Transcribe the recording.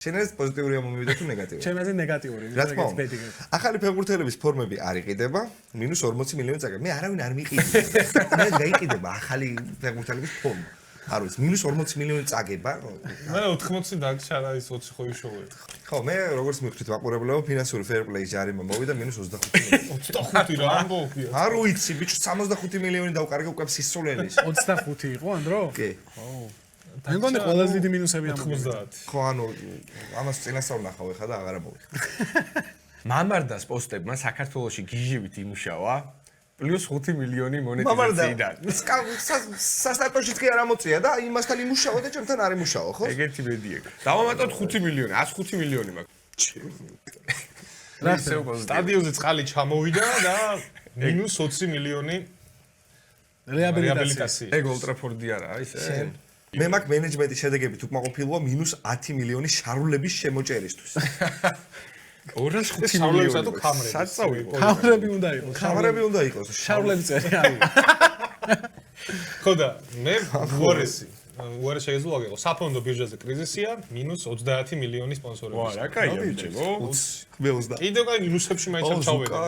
შენ ეს პოზიტიურია მომივიდა თუ ნეგატიური? ჩემ აზრით ნეგატიური. რა თქმა უნდა. ახალი ფეხბურთელების ფორმები არ იყიდება, -40 მილიონი წაგებ. მე არავინ არ მიყიდება. მე გაიყიდება ახალი ფეხბურთელების ფორმა. არ ვიცი, -40 მილიონი წაგება. მე 80 დაგჭარა ის 20 ხო იშოვეთ. ხო, მე როგორც მივხვდით მაყურებლებო, ფინანსური ფეირპლეის ჯარიმა მოვიდა -25 მილიონი. 25 რა ამბობია. არ ვიცი, ბიჭო, 65 მილიონი დავკარგე უკვე სისწულელის. 25 იყო ანდრო? კი. მე მგონი ყველაზე დიდი მინუსები ამ 90. ხო, ანუ ამას წინასწარ ნახავ ხა და აღარა მოვიხარ. მამარდას პოსტებმა საქართველოში გიჟივით იმუშავა +5 მილიონი მამარდა მონეტიზაციიდან. სასტარტოშიც კი არ ამოწია და იმასთან იმუშავა და ჩემთან არ იმუშავა, ხო? ეგეთი ბედია. დავამატოთ 5 მილიონი, 105 მილიონი მაქვს. რა ისევ პოზიტივი. სტადიონზე წყალი ჩამოვიდა და -20 მილიონი რეაბილიტაცია. ეგ ოლტრაფორდი არაა ისე? მე მაგ მენეჯმენტის შედეგებით უკმაყოფილოა -10 მილიონი შარულების შემოჭერისთვის. 205 შავლებისა თუ მილიონი. ქამრები. საწავი. ქამრები უნდა იყოს. ხამარები უნდა იყოს. შავლები წერი არის. ხო და მე უარესი შეიძლება გიყო საფონდო ბირჟაზე კრიზისია -30 მილიონი სპონსორები. ვა, რა კაია ბიჭებო. მე 20. კიდევ კაი მინუსებში მაინც არ ჩავედა.